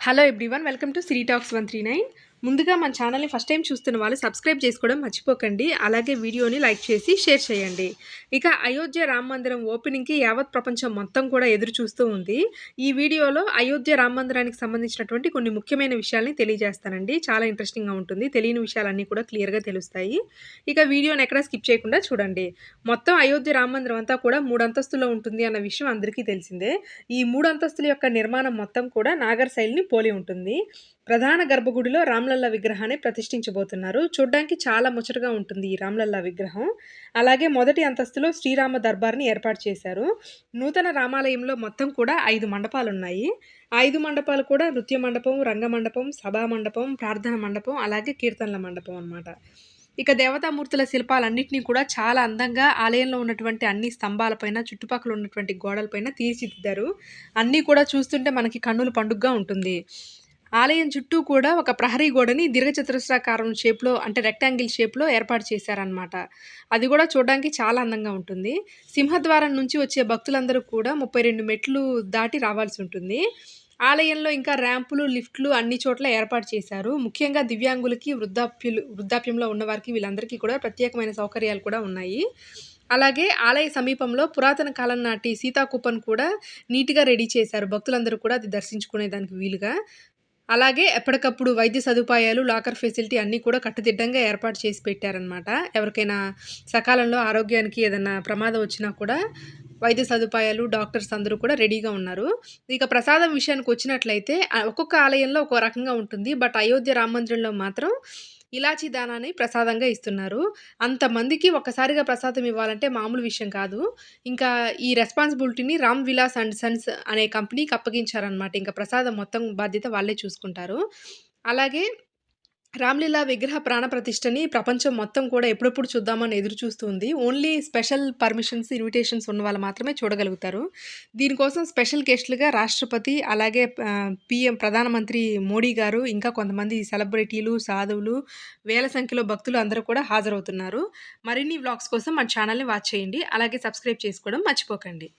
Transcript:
Hello everyone, welcome to Siri talks 139. ముందుగా మన ఛానల్ని ఫస్ట్ టైం చూస్తున్న వాళ్ళు సబ్స్క్రైబ్ చేసుకోవడం మర్చిపోకండి. అలాగే వీడియోని లైక్ చేసి షేర్ చేయండి. ఇక అయోధ్య రామ మందిరం ఓపెనింగ్కి యావత్ ప్రపంచం మొత్తం కూడా ఎదురు చూస్తూ ఉంది. ఈ వీడియోలో అయోధ్య రామ మందిరానికి సంబంధించినటువంటి కొన్ని ముఖ్యమైన విషయాల్ని తెలియజేస్తానండి. చాలా ఇంట్రెస్టింగ్గా ఉంటుంది. తెలియని విషయాలన్నీ కూడా క్లియర్గా తెలుస్తాయి. ఇక వీడియోని ఎక్కడ స్కిప్ చేయకుండా చూడండి. మొత్తం అయోధ్య రామ మందిరం అంతా కూడా 3 అంతస్తులో ఉంటుంది అన్న విషయం అందరికీ తెలిసిందే. ఈ 3 అంతస్తుల యొక్క నిర్మాణం మొత్తం కూడా నాగర్ శైలిని పోలి ఉంటుంది. ప్రధాన గర్భగుడిలో రామ్‌లల్లా విగ్రహాన్ని ప్రతిష్ఠించబోతున్నారు. చూడ్డానికి చాలా ముచ్చటగా ఉంటుంది ఈ రామ్‌లల్లా విగ్రహం. అలాగే మొదటి అంతస్తులో శ్రీరామ దర్బార్‌ని ఏర్పాటు చేశారు. నూతన రామాలయంలో మొత్తం కూడా 5 మండపాలున్నాయి. 5 మండపాలు కూడా నృత్య మండపం, రంగ మండపం, సభా మండపం, ప్రార్థన మండపం, అలాగే కీర్తనల మండపం అన్నమాట. ఇక దేవతామూర్తుల శిల్పాలన్నిటిని కూడా చాలా అందంగా ఆలయంలో ఉన్నటువంటి అన్ని స్తంభాలపైన, చుట్టుపక్కల ఉన్నటువంటి గోడలపైన తీర్చిదిద్దారు. అన్నీ కూడా చూస్తుంటే మనకి కన్నుల పండుగగా ఉంటుంది. ఆలయం చుట్టూ కూడా ఒక ప్రహరీ గోడని దీర్ఘచతురస్రాకారం షేప్‌లో అంటే రెక్టాంగిల్ షేప్‌లో ఏర్పాటు చేశారనమాట. అది కూడా చూడడానికి చాలా అందంగా ఉంటుంది. సింహద్వారం నుంచి వచ్చే భక్తులందరూ కూడా 32 మెట్లు దాటి రావాల్సి ఉంటుంది. ఆలయంలో ఇంకా ర్యాంపులు, లిఫ్ట్‌లు అన్ని చోట్ల ఏర్పాటు చేశారు. ముఖ్యంగా దివ్యాంగులకి, వృద్ధాప్యంలో ఉన్నవారికి వీళ్ళందరికీ కూడా ప్రత్యేకమైన సౌకర్యాలు కూడా ఉన్నాయి. అలాగే ఆలయ సమీపంలో పురాతన కాలం నాటి సీతాకూపను కూడా నీట్‌గా రెడీ చేశారు. భక్తులందరూ కూడా అది దర్శించుకునే దానికి వీలుగా. అలాగే ఎప్పటికప్పుడు వైద్య సదుపాయాలు, లాకర్ ఫెసిలిటీ అన్నీ కూడా కట్టుదిట్టంగా ఏర్పాటు చేసి పెట్టారనమాట. ఎవరికైనా సకాలంలో ఆరోగ్యానికి ఏదన్నా ప్రమాదం వచ్చినా కూడా వైద్య సదుపాయాలు, డాక్టర్స్ అందరూ కూడా రెడీగా ఉన్నారు. ఇక ప్రసాదం విషయానికొచ్చినట్లయితే ఒక్కొక్క ఆలయంలో ఒక్కో రకంగా ఉంటుంది. బట్ అయోధ్య రామ మందిరంలో మాత్రం ఇలాచీ దానాన్ని ప్రసాదంగా ఇస్తున్నారు. అంతమందికి ఒక్కసారిగా ప్రసాదం ఇవ్వాలంటే మామూలు విషయం కాదు. ఇంకా ఈ రెస్పాన్సిబిలిటీని రామ్ విలాస్ అండ్ సన్స్ అనే కంపెనీకి అప్పగించారనమాట. ఇంక ప్రసాదం మొత్తం బాధ్యత వాళ్ళే చూసుకుంటారు. అలాగే రామ్‌లీలా విగ్రహ ప్రాణ ప్రతిష్టని ప్రపంచం మొత్తం కూడా ఎప్పుడెప్పుడు చూద్దామని ఎదురు చూస్తూ ఉంది. ఓన్లీ స్పెషల్ పర్మిషన్స్, ఇన్విటేషన్స్ ఉన్నవాళ్ళు మాత్రమే చూడగలుగుతారు. దీనికోసం స్పెషల్ గెస్ట్‌లుగా రాష్ట్రపతి, అలాగే పీఎం ప్రధానమంత్రి మోడీ గారు, ఇంకా కొంతమంది సెలబ్రిటీలు, సాధువులు, వేల సంఖ్యలో భక్తులు అందరూ కూడా హాజరవుతున్నారు. మరిన్ని వ్లాగ్స్ కోసం మన ఛానల్‌ని వాచ్ చేయండి. అలాగే సబ్స్క్రైబ్ చేసుకోవడం మర్చిపోకండి.